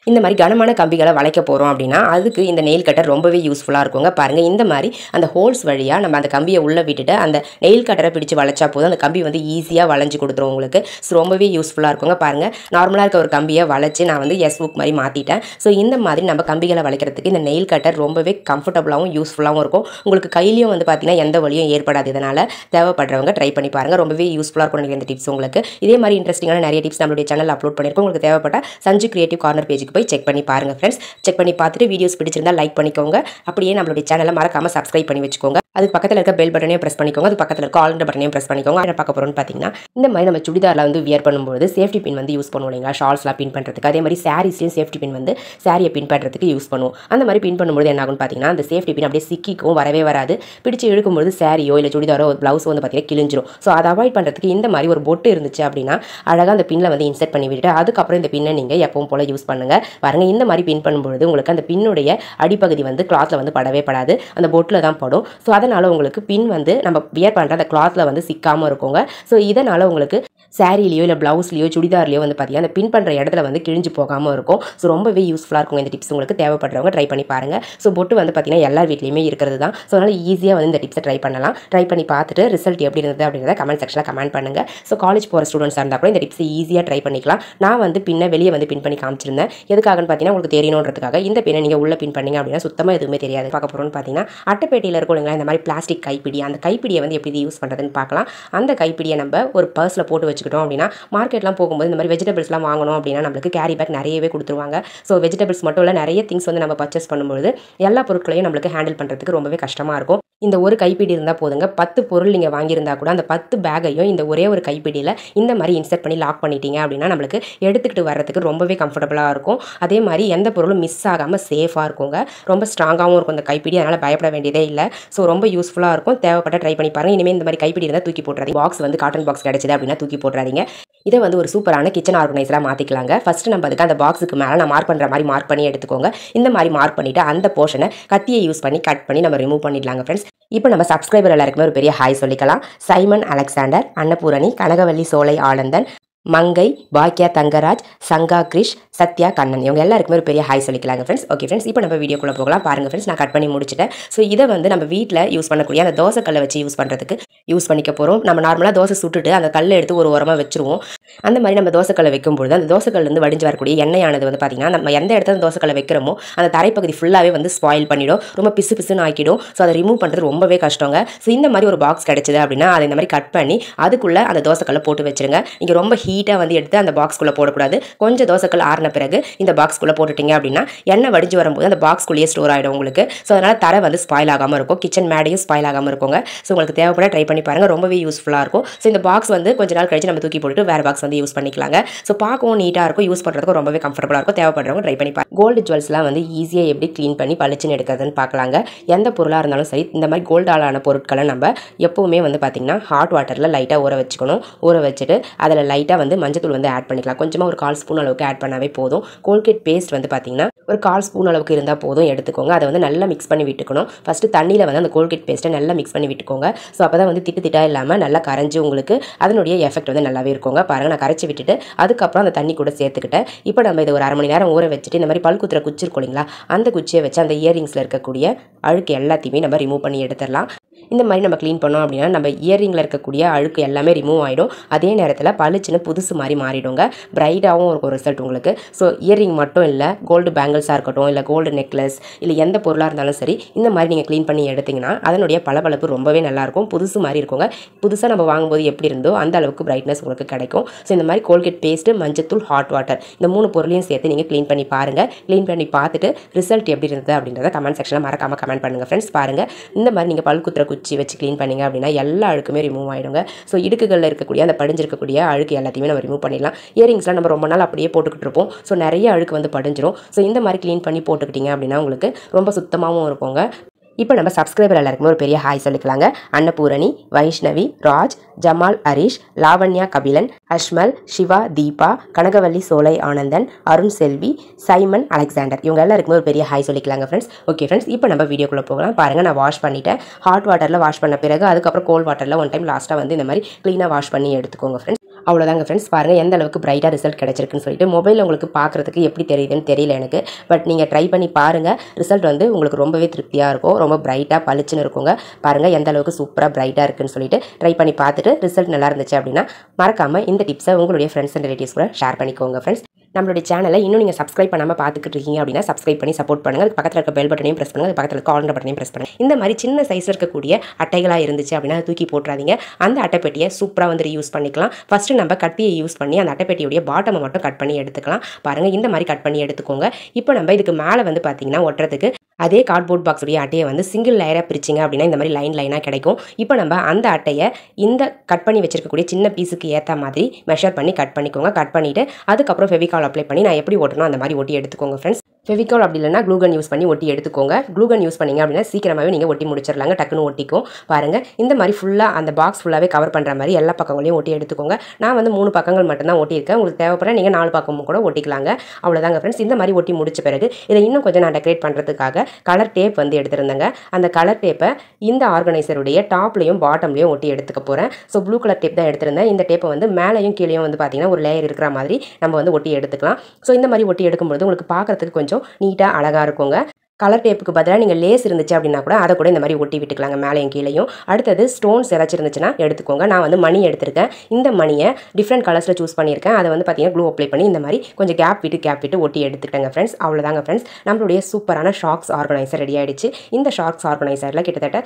இந்த மாதிரி கனமான கம்பிகளை வளைக்க போகிறோம் அப்படின்னா அதுக்கு இந்த நெயில் கட்டர் ரொம்பவே யூஸ்ஃபுல்லாக இருக்குங்க. பாருங்கள், இந்த மாதிரி அந்த ஹோல்ஸ் வழியாக நம்ம அந்த கம்பியை உள்ளே விட்டுட்டு அந்த நெயில் கட்டரை பிடிச்சி வளைச்சா போதும். அந்த கம்பி வந்து ஈஸியாக வளைஞ்சு கொடுத்துரும் உங்களுக்கு. ஸோ ரொம்பவே யூஸ்ஃபுல்லாக இருக்குங்க. பாருங்கள், நார்மலாக இருக்க ஒரு கம்பியை வளைச்சி நான் வந்து எஸ் ஹூக் மாதிரி மாற்றிட்டேன். ஸோ இந்த மாதிரி நம்ம கம்பிகளை வளைக்கிறதுக்கு இந்த நெயில் கட்டர் ரொம்பவே கம்ஃபர்டபுளாகவும் யூஸ்ஃபுல்லாகவும் இருக்கும். உங்களுக்கு கையிலையும் வந்து பார்த்திங்கன்னா எந்த வலியும் ஏற்படாது. இதனால் தேவைப்படுறவங்க ட்ரை பண்ணி பாருங்கள். ரொம்பவே யூஸ்ஃபுல்லாக இருக்கும் எனக்கு இந்த டிப்ஸ் உங்களுக்கு. இதே மாதிரி இன்ட்ரெஸ்டிங்கான நிறைய டிப்ஸ் நம்மளுடைய சேனல் அப்லோட் பண்ணியிருக்கோம். உங்களுக்கு தேவைப்பட்ட சஞ்சு கிரியேட்டிவ் கார்னர் பேஜுக்கு போய் செக் பண்ணி பாருங்க ஃப்ரெண்ட்ஸ். செக் பண்ணி பார்த்துட்டு வீடியோஸ் பிடிச்சிருந்தா லைக் பண்ணிக்கோங்க. அப்படியே நம்மளுடைய சேனலை மறக்காம சப்ஸ்கிரைப் பண்ணி வச்சுக்கோங்க. அதுக்கு பக்கத்தில் இருக்க பெல் பட்டனையும் பிரஸ் பண்ணிக்கோங்க. அது பக்கத்தில் இருக்க ஆல் பட்டனையும் பிரஸ் பண்ணிக்கோங்க. என்ன பார்க்க போகிறோம்னு பார்த்தீங்கன்னா இந்த மாதிரி நம்ம சுடிதாரில் வந்து வியர் பண்ணும்போது சேஃப்டி பின் வந்து யூஸ் பண்ணுவோம் இல்லைங்களா, ஷால்ஸ்லாம் பின் பண்ணுறதுக்கு. அதே மாதிரி சாரீஸ்லையும் சேஃப்டி பின் வந்து சாரியை பின் பண்ணுறதுக்கு யூஸ் பண்ணுவோம். அந்த மாதிரி பின் பண்ணும்போது என்ன ஆகும்னு பார்த்தீங்கன்னா அந்த சேஃப்டி பின் அப்படியே சிக்கிக்கும், வரவே வராது. பிடிச்சி இழுக்கும்போது சாரியோ இல்லை சுடிதாரோ ப்ளவுஸோ வந்து பார்த்தீங்கன்னா கிழிஞ்சிரும். ஸோ அதை அவாய்ட் பண்ணுறதுக்கு இந்த மாதிரி ஒரு பொட்டு இருந்துச்சு அப்படின்னா அழகாக அந்த பின்னில் வந்து இன்செர்ட் பண்ணி விட்டுட்டு அதுக்கப்புறம் இந்த பின்னை நீங்கள் எப்பவும் போல் யூஸ் பண்ணுங்கள். பாருங்க இந்த மாதிரி பின் பண்ணும்போது உங்களுக்கு அந்த பின்னுடைய அடிப்பகுதி வந்து கிளாத்ல வந்து படவே படாது, அந்த பொட்டில் தான் படும். ஸோ அதனால உங்களுக்கு பின் வந்து நம்ம வியர் பண்ணுற அந்த கிளாத்ல வந்து சிக்காமல் இருக்குங்க. ஸோ இதனால உங்களுக்கு சாரிலையோ இல்லை ப்ளவுஸ்லையோ சுடிதார்லையோ வந்து பார்த்தீங்கன்னா அந்த பின் பண்ணுற இடத்துல வந்து கிழிஞ்சு போகாமல் இருக்கும். ஸோ ரொம்பவே யூஸ்ஃபுல்லாக இருக்கும் இந்த டிப்ஸ். உங்களுக்கு தேவைப்படுறவங்க ட்ரை பண்ணி பாருங்கள். ஸோ பொட்டு வந்து பார்த்தீங்கன்னா எல்லார் வீட்லையுமே இருக்கிறது தான். ஸோ அதனால் ஈஸியாக வந்து இந்த டிப்ஸை ட்ரை பண்ணலாம். ட்ரை பண்ணி பார்த்துட்டு ரிசல்ட் எப்படி இருந்தது அப்படின்றத கமெண்ட் செக்ஷனில் கமெண்ட் பண்ணுங்கள். ஸோ காலேஜ் போகிற ஸ்டூடெண்ட்ஸாக இருந்தால் கூட இந்த டிப்ஸை ஈஸியாக ட்ரை பண்ணிக்கலாம். நான் வந்து வெளியே வந்து பின் பண்ணி காமிச்சிருந்தேன். எதுக்காகன்னு பார்த்தீங்கன்னா உங்களுக்கு தெரியணுன்றதுக்காக. இந்த பின்னை நீங்கள் உள்ள பின் பண்ணீங்க அப்படின்னா சுத்தமாக எதுவுமே தெரியாது. பார்க்க போகிறோம்னு பார்த்தீங்கன்னா அட்டைப்பேட்டியில் இருக்கும் இல்லைங்களா இந்த மாதிரி பிளாஸ்டிக் கைப்பிடி, அந்த கைப்பிடியை வந்து எப்படி யூஸ் பண்ணுறதுன்னு பார்க்கலாம். அந்த கைப்பிடியை நம்ம ஒரு பர்ஸில் போட்டு வச்சுக்கிட்டோம் அப்படின்னா மார்க்கெட்லாம் போகும்போது இந்த மாதிரி வெஜிடபிள்ஸ்லாம் வாங்கணும் அப்படின்னா நம்மளுக்கு கேரி பேக் நிறையவே கொடுத்துருவாங்க. ஸோ வெஜிடபிள்ஸ் மட்டும் இல்லை, நிறைய திங்ஸ் வந்து நம்ம பர்ச்சேஸ் பண்ணும்போது எல்லா பொருட்களையும் நம்மளுக்கு ஹேண்டில் பண்ணுறதுக்கு ரொம்பவே கஷ்டமாக இருக்கும். இந்த ஒரு கைப்பிடி இருந்தால் போதுங்க. 10 பொருள் நீங்கள் வாங்கியிருந்தா கூட அந்த 10 பேக்கையும் இந்த ஒரே ஒரு கைப்பிடியில் இந்த மாதிரி இன்சர்ட் பண்ணி லாக் பண்ணிட்டீங்க அப்படின்னா நம்மளுக்கு எடுத்துக்கிட்டு வர்றதுக்கு ரொம்பவே கம்ஃபர்டபுளாக இருக்கும். அதே மாதிரி எந்த பொருளும் மிஸ் ஆகாமல் சேஃபாக இருக்குங்க. ரொம்ப ஸ்ட்ராங்காகவும் இருக்கும் இந்த கைப்பிடி, அதனால் பயப்பட வேண்டியதே இல்லை. ஸோ ரொம்ப யூஸ்ஃபுல்லாக இருக்கும். தேவைப்பட்ட ட்ரை பண்ணி பாருங்கள். இனிமேல் இந்த மாதிரி கைப்பிடி இருந்தால் தூக்கி போட்டுறாதீங்க. பாக்ஸ் வந்து காட்டன் பாக்ஸ் கிடைச்சது அப்படின்னா தூக்கி போட்டுறாதீங்க. இதை வந்து ஒரு சூப்பரான கிச்சன் ஆர்கனைசராக மாற்றிக்கலாங்க. ஃபஸ்ட்டு நம்ம அதுக்கு அந்த பாக்ஸுக்கு மேலே நான் மார்க் பண்ணுற மாதிரி மார்க் பண்ணி எடுத்துக்கோங்க. இந்த மாதிரி மார்க் பண்ணிவிட்டு அந்த போர்ஷனை கத்தியை யூஸ் பண்ணி கட் பண்ணி நம்ம ரிமூவ் பண்ணிடலாங்க ஃப்ரெண்ட்ஸ். இப்போ நம்ம சப்ஸ்கிரைபர் எல்லாருக்குமே ஒரு பெரிய ஹாய் சொல்லிக்கலாம். சைமன் அலெக்சாண்டர், அன்னபூரணி, கனகவல்லி சோலை ஆனந்தன், மங்கை, பாக்கியா தங்கராஜ், சங்கா கிரிஷ், சத்யா கண்ணன், இவங்க எல்லாருக்குமே ஒரு பெரிய ஹாய் சொல்லிக்கலாங்க ஃப்ரெண்ட்ஸ். ஓகே ஃப்ரெண்ட்ஸ், இப்போ நம்ம வீடியோக்குள்ளே போகலாம். பாருங்கள் ஃப்ரெண்ட்ஸ், நான் கட் பண்ணி முடிச்சிட்டேன். ஸோ இதை வந்து நம்ம வீட்டில் யூஸ் பண்ணக்கூடிய அந்த தோசைக்கல்லை வச்சு யூஸ் பண்ணுறதுக்கு யூஸ் பண்ணிக்க போகிறோம். நம்ம நார்மலாக தோசை சுட்டுட்டு அந்த கல்லை எடுத்து ஒரு ஓரமாக வச்சுருவோம். அந்த மாதிரி நம்ம தோசைக்கல்லை வைக்கும்போது அந்த தோசைக்கல்லேருந்து வடிஞ்சு வரக்கூடிய எண்ணெயானது வந்து பார்த்திங்கன்னா நம்ம எந்த இடத்துல தோசைக்கல்லை வைக்கிறோமோ அந்த தரைப்பகுதி ஃபுல்லாகவே வந்து ஸ்பாயில் பண்ணிடும், ரொம்ப பிசு பிசுன்னு ஆக்கிடும். ஸோ அதை ரிமூவ் பண்ணுறது ரொம்பவே கஷ்டங்க. ஸோ இந்த மாதிரி ஒரு பாக்ஸ் கிடைச்சது அப்படின்னா அதை இந்த மாதிரி கட் பண்ணி அதுக்குள்ளே அந்த தோசைக்கல்லை போட்டு வச்சுருங்க. நீங்கள் ரொம்ப ஹீட்டாக வந்து எடுத்து அந்த பாக்ஸ்குள்ளே போடக்கூடாது. கொஞ்சம் தோசைக்கல் ஆறின பிறகு இந்த பாக்ஸ்குள்ளே போட்டுட்டீங்க அப்படின்னா எண்ணெய் வடிஞ்சு வரும்போது அந்த பாக்ஸ்குள்ளேயே ஸ்டோர் ஆகிடும் உங்களுக்கு. ஸோ அதனால் தரை வந்து ஸ்பாயில் ஆகாமல் இருக்கும், கிச்சன் மேடையும் ஸ்பாயில் ஆகாமல் இருக்குங்க. ஸோ உங்களுக்கு தேவைப்பட ட்ரை பண்ணி பாருங்கள், ரொம்பவே யூஸ்ஃபுல்லாக இருக்கும். ஸோ இந்த பாக்ஸ் வந்து கொஞ்ச நாள் கழிச்சு நம்ம தூக்கி போட்டுட்டு வேறு பாக்ஸ் வந்து யூஸ் பண்ணிக்கலாங்க. ஸோ பார்க்கவும் நீட்டாக இருக்கும், யூஸ் பண்ணுறதுக்கும் ரொம்பவே கம்ஃபர்டபுளாக இருக்கும். தேவைப்படுறவங்க ட்ரை பண்ணி பாருங்கள். கோல்டு ஜுவல்ஸ்லாம் வந்து ஈஸியாக எப்படி க்ளீன் பண்ணி பளிச்சுன்னு எடுக்கிறதுன்னு பார்க்கலாங்க. எந்த பொருளாக இருந்தாலும் சரி, இந்த மாதிரி கோல்டாலான பொருட்களை நம்ம எப்போவுமே வந்து பார்த்திங்கன்னா ஹாட் வாட்டரில் லைட்டாக ஊற வச்சுக்கணும். ஊற வச்சுட்டு அதில் லைட்டாக வந்து மஞ்சத்தூள் வந்து ஆட் பண்ணிக்கலாம். கொஞ்சமாக ஒரு 1/4 ஸ்பூன் அளவுக்கு ஆட் பண்ணாவே போதும். கோல்கேட் பேஸ்ட் வந்து பார்த்திங்கன்னா ஒரு 1/4 ஸ்பூன் அளவுக்கு இருந்தால் போதும், எடுத்துக்கோங்க. அதை வந்து நல்லா மிக்ஸ் பண்ணி விட்டுக்கணும். ஃபஸ்ட்டு தண்ணியில் வந்து அந்த கோல்கேட் பேஸ்ட்டை நல்லா மிக்ஸ் பண்ணி விட்டுக்கோங்க. ஸோ அப்போ தான் வந்து திட்டு திட்டாக இல்லாமல் நல்லா கரைஞ்சி உங்களுக்கு அதனுடைய எஃபெக்ட் வந்து நல்லாவே இருக்குங்க. பாருங்கள், நான் கரைச்சி விட்டுட்டு அதுக்கப்புறம் அந்த தண்ணி கூட சேர்த்துக்கிட்டேன். இப்போ நம்ம இது ஒரு 1/2 மணி நேரம் ஊற வச்சுட்டு இந்த மாதிரி பல் குத்துற குச்சி இருக்கும் இல்லைங்களா, அந்த குச்சியை வச்சு அந்த இயரிங்ஸில் இருக்கக்கூடிய அழுக்கு எல்லாத்தையுமே நம்ம ரிமூவ் பண்ணி எடுத்துடலாம். இந்த மாதிரி நம்ம க்ளீன் பண்ணோம் அப்படின்னா நம்ம இயரிங்கில் இருக்கக்கூடிய அழுக்கு எல்லாமே ரிமூவ் ஆகிடும். அதே நேரத்தில் பளிச்சுன்னு புதுசு மாதிரி மாறிடுங்க, பிரைட்டாகவும் இருக்கும் ரிசல்ட் உங்களுக்கு. ஸோ இயரிங் மட்டும் இல்லை, கோல்டு பேங்கிள்ஸாக இருக்கட்டும், இல்லை கோல்டு நெக்லஸ், இல்லை எந்த பொருளாக இருந்தாலும் சரி, இந்த மாதிரி நீங்கள் க்ளீன் பண்ணி எடுத்திங்கன்னா அதனுடைய பளபளப்பு ரொம்பவே நல்லாயிருக்கும், புதுசு மாதிரி இருக்குங்க. புதுசாக நம்ம வாங்கும்போது எப்படி இருந்தோ அந்த அளவுக்கு பிரைட்னஸ் உங்களுக்கு கிடைக்கும். ஸோ இந்த மாதிரி கோல்கேட் பேஸ்ட்டு, மஞ்சத்தூள், ஹாட் வாட்டர், இந்த 3 பொருளையும் சேர்த்து நீங்கள் க்ளீன் பண்ணி பாருங்கள். க்ளீன் பண்ணி பார்த்துட்டு ரிசல்ட் எப்படி இருந்தது அப்படின்றத கமெண்ட் செக்ஷனில் மறக்காமல் கமெண்ட் பண்ணுங்கள் ஃப்ரெண்ட்ஸ். பாருங்கள், இந்த மாதிரி நீங்கள் பல் குத்துற குச்சி வச்சு க்ளீன் பண்ணிங்க அப்படின்னா எல்லா அழுக்குமே ரிமூவ் ஆகிடுங்க. ஸோ இடுக்குகளில் இருக்கக்கூடிய அந்த படிஞ்சிருக்கக்கூடிய அழுக்கு எல்லாத்தையுமே நம்ம ரிமூவ் பண்ணிடலாம். இயரிங்ஸ்லாம் நம்ம ரொம்ப நாள் அப்படியே போட்டுக்கிட்டு இருப்போம். ஸோ நிறைய அழுக்கு வந்து படிஞ்சிரும். ஸோ இந்த மாதிரி க்ளீன் பண்ணி போட்டுக்கிட்டிங்க அப்படின்னா உங்களுக்கு ரொம்ப சுத்தமாகவும் இருக்குங்க. இப்போ நம்ம சப்ஸ்கிரைபர் எல்லாருக்குமே ஒரு பெரிய ஹாய் சொல்லிக்கலாங்க. அன்னபூரணி, வைஷ்ணவி, ராஜ், ஜமால், ஹரிஷ், லாவண்யா, கபிலன், அஷ்மல், சிவா, தீபா, கனகவல்லி சோலை ஆனந்தன், அருண் செல்வி, சைமன் அலெக்சாண்டர், இவங்க எல்லாருக்குமே ஒரு பெரிய ஹாய் சொல்லிக்கலாங்க ஃப்ரெண்ட்ஸ். ஓகே ஃப்ரெண்ட்ஸ், இப்போ நம்ம வீடியோக்குள்ளே போகலாம். பாருங்கள், நான் வாஷ் பண்ணிட்டேன். ஹாட் வாட்டரில் வாஷ் பண்ண பிறகு அதுக்கப்புறம் கோல்ட் வாட்டரில் ஒன் டைம் லாஸ்ட்டாக வந்து இந்த மாதிரி க்ளீனாக வாஷ் பண்ணி எடுத்துக்கோங்க ஃப்ரெண்ட்ஸ். அவ்வளோதாங்க ஃப்ரெண்ட்ஸ். பாருங்கள் எந்த அளவுக்கு பிரைட்டாக ரிசல்ட் கிடச்சிருக்குன்னு சொல்லிட்டு. மொபைலில் உங்களுக்கு பார்க்குறதுக்கு எப்படி தெரியுதுன்னு தெரியல எனக்கு, பட் நீங்கள் ட்ரை பண்ணி பாருங்கள். ரிசல்ட் வந்து உங்களுக்கு ரொம்பவே திருப்தியாக இருக்கும், ரொம்ப பிரைட்டாக பளிச்சுன்னு இருக்குங்க. பாருங்கள் எந்த அளவுக்கு சூப்பராக பிரைட்டாக இருக்குன்னு சொல்லிட்டு ட்ரை பண்ணி பார்த்துட்டு ரிசல்ட் நல்லா இருந்துச்சு அப்படின்னா மறக்காமல் இந்த டிப்ஸை உங்களுடைய ஃப்ரெண்ட்ஸ் அண்ட் ரிலேட்டிவ்ஸ் கூட ஷேர் பண்ணிக்கோங்க ஃப்ரெண்ட்ஸ். நம்மளுடைய சேனலை இன்னும் நீங்கள் சப்ஸ்கிரைப் பண்ணாமல் பார்த்துக்கிட்டு இருக்கீங்க அப்படின்னா சப்ஸ்கிரைப் பண்ணி சப்போர்ட் பண்ணுங்கள். அதுக்கு பக்கத்தில் இருக்க பெல் பட்டனையும் ப்ரெஸ் பண்ணுங்கள், அது பக்கத்தில் இருக்க ஆல் பட்டனையும் ப்ரெஸ் பண்ணுங்கள். இந்த மாதிரி சின்ன சைஸில் இருக்கக்கூடிய அட்டைகளாக இருந்துச்சு அப்படின்னா தூக்கி போட்டுறாதீங்க. அந்த அட்டைப்பெட்டியை சூப்பராக வந்து யூஸ் பண்ணிக்கலாம். ஃபஸ்ட்டு நம்ம கத்தியை யூஸ் பண்ணி அந்த அட்டைப்பெட்டியுடைய பாட்டமை மட்டும் கட் பண்ணி எடுத்துக்கலாம். பாருங்கள், இந்த மாதிரி கட் பண்ணி எடுத்துக்கோங்க. இப்போ நம்ம இதுக்கு மேலே வந்து பார்த்தீங்கன்னா ஒட்டுறதுக்கு அதே கார்ட்போர்ட் பாக்ஸுடைய அட்டையை வந்து சிங்கிள் லேயராக பிரிச்சிங்க அப்படின்னா இந்த மாதிரி லைனாக கிடைக்கும். இப்போ நம்ம அந்த அட்டையை இந்த கட் பண்ணி வச்சிருக்கக்கூடிய சின்ன பீஸுக்கு ஏற்ற மாதிரி மெஷர் பண்ணி கட் பண்ணிக்கோங்க. கட் பண்ணிவிட்டு அதுக்கப்புறம் ஃபெவிகால் அப்ளை பண்ணி நான் எப்படி ஓட்டணும் அந்த மாதிரி ஒட்டி எடுத்துக்கோங்க ஃப்ரெண்ட்ஸ். ஃபெவிகால் அப்படி இல்லைனா க்ளூகன் யூஸ் பண்ணி ஒட்டி எடுத்துக்கோங்க. க்ளூகன் யூஸ் பண்ணிங்க அப்படின்னா சீக்கிரமாகவே நீங்கள் ஒட்டி முடிச்சிடலாங்க, டக்குன்னு ஒட்டிக்கும். பாருங்கள், இந்த மாதிரி ஃபுல்லாக அந்த பாக்ஸ் ஃபுல்லாகவே கவர் பண்ணுற மாதிரி எல்லா பக்கங்களையும் ஒட்டி எடுத்துக்கோங்க. நான் வந்து 3 பக்கங்கள் மட்டும்தான் ஒட்டியிருக்கேன். உங்களுக்கு தேவைப்பட நீங்கள் 4 பக்கமும் கூட ஒட்டிக்கலாங்க. அவ்வளோதாங்க ஃப்ரெண்ட்ஸ். இந்த மாதிரி ஒட்டி முடிச்ச பிறகு இதை இன்னும் கொஞ்சம் நான் டெக்கரேட் பண்ணுறதுக்காக கலர் டேப் வந்து எடுத்திருந்தேங்க. அந்த கலர் டேப்பை இந்த ஆர்கனைசருடைய டாப்லையும் பாட்டம்லையும் ஒட்டி எடுத்துக்க போகிறேன். ஸோ ப்ளூ கலர் டேப் தான் எடுத்திருந்தேன். இந்த டேப்பை வந்து மேலேயும் கீழேயும் வந்து பார்த்தீங்கன்னா ஒரு லேயர் இருக்கிற மாதிரி நம்ம வந்து ஒட்டி எடுத்துக்கலாம். ஸோ இந்த மாதிரி ஒட்டி எடுக்கும்போது உங்களுக்கு பார்க்குறதுக்கு கொஞ்சம் நீட்டாக அழகாக இருக்குங்க. கலர் டேப்புக்கு பதிலாக நீங்கள் லேஸ் இருந்துச்சு அப்படின்னா கூட அதை கூட இந்த மாதிரி ஒட்டி விட்டுக்கலாங்க, மேலேயும் கீழேயும். அடுத்தது ஸ்டோன்ஸ் ஏதாச்சும் இருந்துச்சுன்னா எடுத்துக்கோங்க. நான் வந்து மணி எடுத்திருக்கேன். இந்த மணியை டிஃப்ரெண்ட் கலர்ஸில் சூஸ் பண்ணியிருக்கேன். அதை வந்து பார்த்தீங்கன்னா க்ளூ அப்ளை பண்ணி இந்த மாதிரி கொஞ்சம் கேப் விட்டு ஒட்டி எடுத்துக்கிட்டேங்க ஃப்ரெண்ட்ஸ். அவ்வளோதாங்க ஃப்ரெண்ட்ஸ், நம்மளுடைய சூப்பரான ஷாக்ஸ் ஆர்கனைசர் ரெடி ஆகிடுச்சு. இந்த ஷாக்ஸ் ஆர்கனைசரில் கிட்டத்தட்ட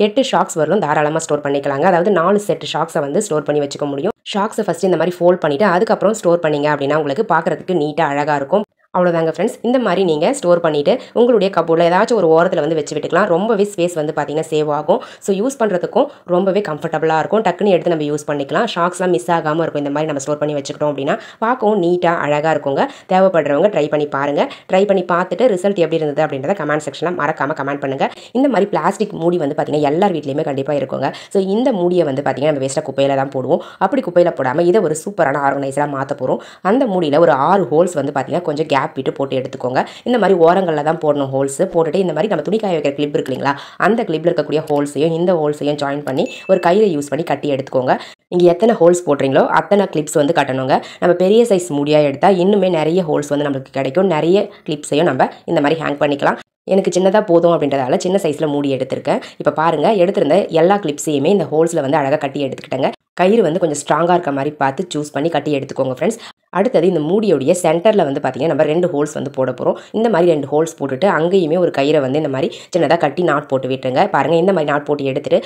8 ஷாக்ஸ் வரலும் தாராளமாக ஸ்டோர் பண்ணிக்கலாங்க. அதாவது 4 செட் ஷாக்ஸை வந்து ஸ்டோர் பண்ணி வச்சுக்க முடியும். ஷாக்ஸை ஃபஸ்ட்டு இந்த மாதிரி ஃபோல்ட் பண்ணிவிட்டு அதுக்கப்புறம் ஸ்டோர் பண்ணிங்க அப்படின்னா உங்களுக்கு பார்க்குறதுக்கு நீட்டாக அழகாக இருக்கும். அவ்வளோதாங்க ஃப்ரெண்ட்ஸ். இந்த மாதிரி நீங்கள் ஸ்டோர் பண்ணிவிட்டு உங்களுடைய கப்போர்டில் ஏதாச்சும் ஒரு ஓரத்தில் வந்து வச்சு விட்டுக்கலாம். ரொம்பவே ஸ்பேஸ் வந்து பார்த்தீங்கன்னா சேவ் ஆகும். ஸோ யூஸ் பண்ணுறதுக்கும் ரொம்பவே கம்ஃபர்டபுளாக இருக்கும். டக்குன்னு எடுத்து நம்ம யூஸ் பண்ணிக்கலாம். ஷாக்ஸ்லாம் மிஸ் ஆகாமல் இருக்கும். இந்த மாதிரி நம்ம ஸ்டோர் பண்ணி வச்சுக்கிட்டோம் அப்படின்னா பார்க்கவும் நீட்டாக அழகாக இருக்குங்க. தேவைப்படுறவங்க ட்ரை பண்ணி பாருங்கள். ட்ரை பண்ணி பார்த்துட்டு ரிசல்ட் எப்படி இருந்தது அப்படின்றத கமெண்ட் செக்ஷனில் மறக்காமல் கமெண்ட் பண்ணுங்கள். இந்த மாதிரி பிளாஸ்டிக் மூடி வந்து பார்த்தீங்கன்னா எல்லார் வீட்லேயுமே கண்டிப்பாக இருக்குங்க. ஸோ இந்த மூடியை வந்து பார்த்தீங்கன்னா நம்ம வேஸ்ட்டாக குப்பையில் தான் போடுவோம். அப்படி குப்பையில் போடாமல் இதை ஒரு சூப்பரான ஆர்கனைசராக மாற்ற போகிறோம். அந்த மூடியில் ஒரு 6 ஹோல்ஸ் வந்து பார்த்தீங்கன்னா கொஞ்சம் கேப் விட்டு போட்டு எடுத்துக்கோங்க. இந்த மாதிரி ஓரங்களில் தான் போடணும் ஹோல்ஸ். போட்டுட்டு இந்த மாதிரி நம்ம துணி காய வைக்கிற கிளிப் இருக்கு இல்லைங்களா, அந்த கிளிப்பில் இருக்கக்கூடிய ஹோல்ஸையும் இந்த ஹோல்ஸையும் ஜாயின் பண்ணி ஒரு கயிறை யூஸ் பண்ணி கட்டி எடுத்துக்கோங்க. நீங்கள் எத்தனை ஹோல்ஸ் போடுறீங்களோ அத்தனை கிளிப்ஸ் வந்து கட்டணுங்க. நம்ம பெரிய சைஸ் மூடியாக எடுத்தால் இன்னுமே நிறைய ஹோல்ஸ் வந்து நம்மளுக்கு கிடைக்கும். நிறைய கிளிப்ஸையும் நம்ம இந்த மாதிரி ஹேங் பண்ணிக்கலாம். எனக்கு சின்னதாக போதும் அப்படின்றதால சின்ன சைஸில் மூடி எடுத்திருக்கேன். இப்போ பாருங்கள், எடுத்திருந்த எல்லா கிளிப்ஸையுமே இந்த ஹோல்ஸில் வந்து அழகாக கட்டி எடுத்துக்கிட்டேங்க. கயிறு வந்து கொஞ்சம் ஸ்ட்ராங்காக இருக்க மாதிரி பார்த்து சூஸ் பண்ணி கட்டி எடுத்துக்கோங்க ஃப்ரெண்ட்ஸ். அடுத்தது இந்த மூடியோடைய சென்டரில் வந்து பார்த்தீங்கன்னா நம்ம 2 ஹோல்ஸ் வந்து போட போகிறோம். இந்த மாதிரி 2 ஹோல்ஸ் போட்டுட்டு அங்கேயுமே ஒரு கயிறை வந்து இந்த மாதிரி சின்னதாக கட்டி நாட் போட்டு விட்டுருங்க. பாருங்கள், இந்த மாதிரி நாட் போட்டு எடுத்துகிட்டு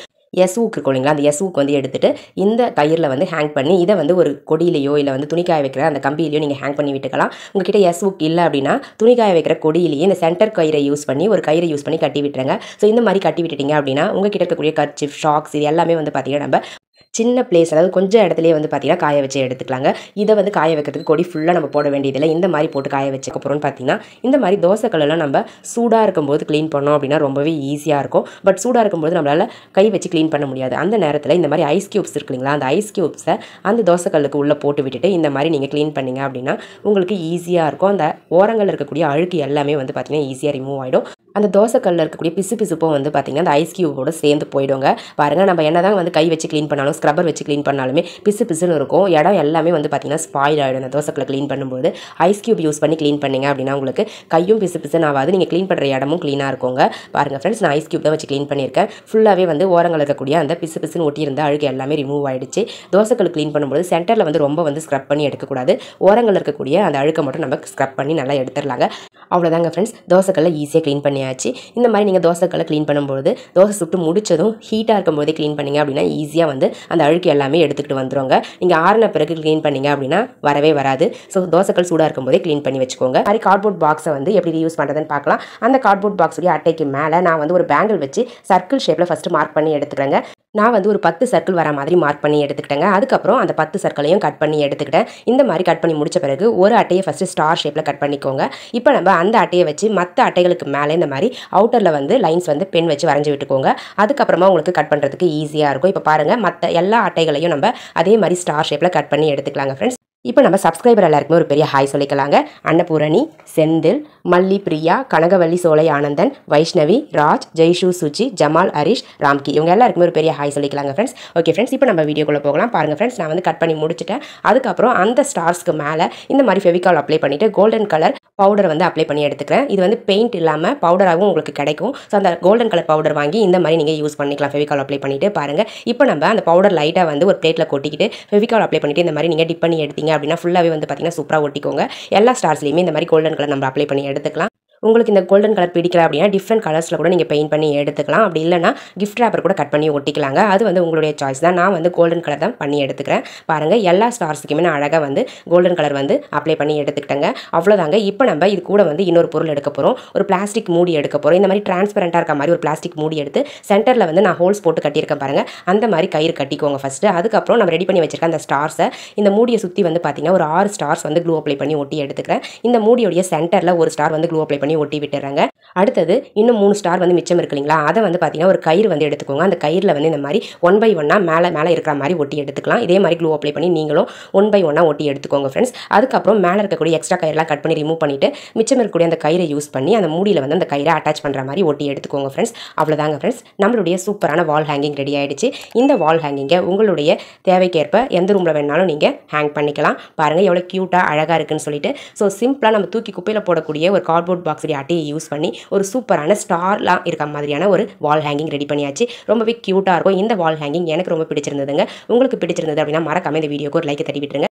எஸ்ஊக்கு இருக்கும் இல்லைங்களா, அந்த எஸ்ஊக்கு வந்து எடுத்துகிட்டு இந்த கயிறில் வந்து ஹேங் பண்ணி இதை வந்து ஒரு கொடியிலையோ இல்லை வந்து துணிக்காய வைக்கிற அந்த கம்பியிலையோ நீங்கள் ஹேங் பண்ணி விட்டுக்கலாம். உங்ககிட்ட எஸ்ஊக் இல்லை அப்படின்னா துணிக்காய வைக்கிற கொடியிலேயே இந்த சென்டர் கயிறை யூஸ் பண்ணி ஒரு கயிறை யூஸ் பண்ணி கட்டி விட்டுருங்க. ஸோ இந்த மாதிரி கட்டி விட்டுட்டீங்க அப்படின்னா உங்ககிட்ட இருக்கக்கூடிய கர்ச்சிஃப், ஷாக்ஸ் இது எல்லாமே வந்து பார்த்தீங்கன்னா நம்ம சின்ன பிளேஸ், அதாவது கொஞ்சம் இடத்துலேயே வந்து பார்த்தீங்கன்னா காய வச்சு எடுத்துக்கலாங்க. இதை வந்து காய வைக்கிறதுக்கு கொடி ஃபுல்லாக நம்ம போட வேண்டியதில்லை. இந்த மாதிரி போட்டு காய வச்சுக்க போகிறோம்னு பார்த்தீங்கன்னா இந்த மாதிரி தோசைக்கல்லாம் நம்ம சூடாக இருக்கும்போது க்ளீன் பண்ணோம் அப்படின்னா ரொம்பவே ஈஸியாக இருக்கும். பட் சூடாக இருக்கும்போது நம்மளால் கை வச்சு க்ளீன் பண்ண முடியாது. அந்த நேரத்தில் இந்த மாதிரி ஐஸ் க்யூப்ஸ் இருக்கு இல்லைங்களா, அந்த ஐஸ் க்யூப்ஸை அந்த தோசைக்கல்லுக்கு உள்ளே போட்டு விட்டுட்டு இந்த மாதிரி நீங்கள் க்ளீன் பண்ணிங்க அப்படின்னா உங்களுக்கு ஈஸியாக இருக்கும். அந்த ஓரங்களில் இருக்கக்கூடிய அழுக்கு எல்லாமே வந்து பார்த்தீங்கன்னா ஈஸியாக ரிமூவ் ஆகிடும். அந்த தோசைக்கல்லில் இருக்கக்கூடிய பிசுப்பும் வந்து பார்த்திங்கன்னா அந்த ஐஸ் க்யூபோடு சேர்ந்து போயிடுங்க. பாருங்கள், நம்ம என்ன தான் வந்து கை வச்சு க்ளீன் பண்ணாலும் ஸ்க்ரப்பர் வச்சு க்ளீன் பண்ணாலுமே பிசுன்னு இருக்கும். இடம் எல்லாமே வந்து பார்த்திங்கன்னா ஸ்பாயில் ஆகிடும். அந்த தோசைக்கல்லை க்ளீன் பண்ணும்போது ஐஸ் க்யூப் யூஸ் பண்ணி க்ளீன் பண்ணிங்க அப்படின்னா உங்களுக்கு கையும் பிசுன்னு ஆகாது. நீங்கள் க்ளீன் பண்ணுற இடமும் க்ளீனாக இருக்குங்க. பாருங்கள் ஃப்ரெண்ட்ஸ், நான் ஐஸ் க்யூப் தான் வச்சு க்ளீன் பண்ணியிருக்கேன். ஃபுல்லாகவே வந்து ஓரங்கள் இருக்கக்கூடிய அந்த பிசுன்னு ஒட்டியிருந்த அழுக்கு எல்லாமே ரிமூவ் ஆகிடுச்சு. தோசைக்கல் க்ளீன் பண்ணும்போது சென்டரில் வந்து ரொம்ப வந்து ஸ்க்ரப் பண்ணி எடுக்கக்கூடாது. ஓரங்கள் இருக்கக்கூடிய அந்த அழுக்கை மட்டும் நம்ம ஸ்க்ரப் பண்ணி நல்லா எடுத்துடலாங்க. அவ்வளோதாங்க ஃப்ரெண்ட்ஸ், தோசைக்கல்லை ஈஸியாக க்ளீன் பண்ணியாச்சு. இந்த மாதிரி நீங்கள் தோசைக்கல்லை க்ளீன் பண்ணும்போது தோசை சுட்டு முடிச்சதும் ஹீட்டாக இருக்கும்போதே க்ளீன் பண்ணிங்க அப்படின்னா ஈஸியாக வந்து அந்த அழுக்கு எல்லாமே எடுத்துக்கிட்டு வந்துடுங்க. நீங்கள் ஆறின பிறகு க்ளீன் பண்ணிங்க அப்படின்னா வரவே வராது. ஸோ தோசைக்கல் சூடாக இருக்கும்போதே க்ளீன் பண்ணி வச்சுக்கோங்க. மாதிரி கார்ட்போர்ட் பாக்ஸை வந்து எப்படி யூஸ் பண்ணுறதுன்னு பார்க்கலாம். அந்த கார்ட்போர்ட் பாக்ஸுடைய அட்டைக்கு மேலே நான் வந்து ஒரு பேங்கிள் வச்சு சர்க்கிள் ஷேப்பில் ஃபஸ்ட்டு மார்க் பண்ணி எடுத்துக்கிறேங்க. நான் வந்து ஒரு 10 சர்க்கிள் வர மாதிரி மார்க் பண்ணி எடுத்துக்கிட்டேங்க. அதுக்கப்புறம் அந்த 10 சர்க்கிளையும் கட் பண்ணி எடுத்துக்கிட்டேன். இந்த மாதிரி கட் பண்ணி முடிச்ச பிறகு ஒரு அட்டையை ஃபஸ்ட்டு ஸ்டார் ஷேப்பில் கட் பண்ணிக்கோங்க. இப்போ நம்ம அந்த அட்டையை வச்சு மற்ற அட்டைகளுக்கு மேலே இந்த மாதிரி அவுட்டரில் வந்து லைன்ஸ் வந்து பென் வச்சு வரைஞ்சி விட்டுக்கோங்க. அதுக்கப்புறமா உங்களுக்கு கட் பண்ணுறதுக்கு ஈஸியாக இருக்கும். இப்போ பாருங்கள், மற்ற எல்லா அட்டைகளையும் நம்ம அதே மாதிரி ஸ்டார் ஷேப்பில் கட் பண்ணி எடுத்துக்கலாங்க ஃப்ரெண்ட்ஸ். இப்போ நம்ம சப்ஸ்கிரைபர் எல்லாருக்குமே ஒரு பெரிய ஹாய் சொல்லிக்கலாங்க. அன்னபூரணி, செந்தில், மல்லி பிரியா, கனகவல்லி, சோலை ஆனந்தன், வைஷ்ணவி, ராஜ், ஜெய்ஷு, சுச்சி, ஜமால், ஹரிஷ், ராம்கி இவங்க எல்லாருக்குமே ஒரு பெரிய ஹாய் சொல்லிக்கலாங்க ஃப்ரெண்ட்ஸ். ஓகே ஃப்ரெண்ட்ஸ், இப்போ நம்ம வீடியோக்குள்ளே போகலாம். பாருங்கள் ஃப்ரெண்ட்ஸ், நான் வந்து கட் பண்ணி முடிச்சுட்டேன். அதுக்கப்புறம் அந்த ஸ்டார்ஸ்க்கு மேலே இந்த மாதிரி ஃபெவிகால் அப்ளை பண்ணிவிட்டு கோல்டன் கலர் பவுடர் வந்து அப்ளை பண்ணி எடுத்துக்கிறேன். இது வந்து பெயிண்ட் இல்லாமல் பவுடராகவும் உங்களுக்கு கிடைக்கும். ஸோ அந்த கோல்டன் கலர் பவுடர் வாங்கி இந்த மாதிரி நீங்கள் யூஸ் பண்ணிக்கலாம். ஃபெவிகால் அப்ளை பண்ணிவிட்டு பாருங்கள், இப்போ நம்ம அந்த பவுடர் லைட்டாக வந்து ஒரு பிளேட்டில் கொட்டிக்கிட்டு ஃபெவிகால் அப்ளை பண்ணிவிட்டு இந்த மாதிரி நீங்கள் டிப் பண்ணி எடுத்தீங்க அப்படின்னா ஃபுல்லாகவே வந்து பார்த்தீங்கன்னா சூப்பராக ஒட்டிக்கோங்க. எல்லா ஸ்டார்ஸ்லையுமே இந்த மாதிரி கோல்டன் கலர் நம்ம அப்ளை பண்ணி எடுத்துக்கலாம். உங்களுக்கு இந்த கோல்டன் கலர் பிடிக்கல அப்படின்னா டிஃப்ரெண்ட் கலர்ஸில் கூட நீங்கள் பெயிண்ட் பண்ணி எடுத்துக்கலாம். அப்படி இல்லைனா கிஃப்ட் ரேப்பர் கூட கட் பண்ணி ஒட்டிக்கலாங்க. அது வந்து உங்களுடைய சாய்ஸ் தான். நான் வந்து கோல்டன் கலர் தான் பண்ணி எடுத்துக்கிறேன். பாருங்கள், எல்லா ஸ்டார்ஸுக்குமே நான் அழகாக வந்து கோல்டன் கலர் வந்து அப்ளை பண்ணி எடுத்துக்கிட்டேங்க. அவ்வளோதாங்க. இப்போ நம்ம இது கூட வந்து இன்னொரு பொருள் எடுக்க போகிறோம். ஒரு பிளாஸ்டிக் மூடி எடுக்க போகிறோம். இந்த மாதிரி டிரான்ஸ்பரண்ட்டாக இருக்க மாதிரி ஒரு பிளாஸ்டிக் மூடி எடுத்து சென்டரில் வந்து நான் ஹோல்ஸ் போட்டு கட்டியிருக்கேன் பாருங்கள். அந்த மாதிரி கயிறு கட்டிக்கோங்க ஃபஸ்ட்டு. அதுக்கப்புறம் நம்ம ரெடி பண்ணி வச்சிருக்க அந்த ஸ்டார்ஸை இந்த மூடியை சுற்றி வந்து பார்த்தீங்கன்னா ஒரு 6 ஸ்டார்ஸ் வந்து க்ளூ அப்ளை பண்ணி ஒட்டி எடுத்துக்கிறேன். இந்த மூடியோடைய சென்டரில் ஒரு ஸ்டார் வந்து க்ளூ அப்ளை பண்ணி ஒட்டி விட்டுறாங்க. அடுத்தது இன்னும் 3 ஸ்டார் வந்து மிச்சம் இருக்கு இல்லைங்களா, அதை வந்து பார்த்தீங்கன்னா ஒரு கயிறு வந்து எடுத்துக்கோங்க. அந்த கயிறில் வந்து இந்த மாதிரி 1 by 1 மேலே இருக்கிற மாதிரி ஒட்டி எடுத்துக்கலாம். இதே மாதிரி க்ளூ அப்ளை பண்ணி நீங்களும் 1 by 1 ஒட்டி எடுத்துக்கோங்க ஃப்ரெண்ட்ஸ். அதுக்கப்புறம் மேலே இருக்கக்கூடிய எக்ஸ்ட்ரா கயிறுலாம் கட் பண்ணி ரிமூவ் பண்ணிவிட்டு மிச்சம் இருக்கக்கூடிய அந்த கயிறை யூஸ் பண்ணி அந்த மூடியில் வந்து அந்த கயிறை அட்டாச் பண்ணுற மாதிரி ஒட்டி எடுத்துக்கோங்க ஃப்ரெண்ட்ஸ். அவ்வளோதாங்க ஃப்ரெண்ட்ஸ், நம்மளுடைய சூப்பரான வால் ஹேங்கிங் ரெடி ஆகிடுச்சு. இந்த வால் ஹேங்கிங்கை உங்களுடைய தேவைக்கேற்ப எந்த ரூமில் வேணாலும் நீங்கள் ஹேங் பண்ணிக்கலாம். பாருங்கள் எவ்வளோ க்யூட்டாக அழகாக இருக்குன்னு சொல்லிட்டு. ஸோ சிம்பிளாக நம்ம தூக்கி குப்பையில் போடக்கூடிய ஒரு கார்ட்போர்ட் பாக்ஸுடைய அட்டையை யூஸ் பண்ணி ஒரு சூப்பரான ஸ்டார்லாம் இருக்க மாதிரியான ஒரு வால் ஹேங்கிங் ரெடி பண்ணியாச்சு. ரொம்பவே க்யூட்டாக இருக்கும். இந்த வால் ஹேங்கிங் எனக்கு ரொம்ப பிடிச்சிருந்ததுங்க. உங்களுக்கு பிடிச்சிருந்தது அப்படின்னா மறக்காம இந்த வீடியோக்கு ஒரு லைக் தட்டி விட்டுருங்க.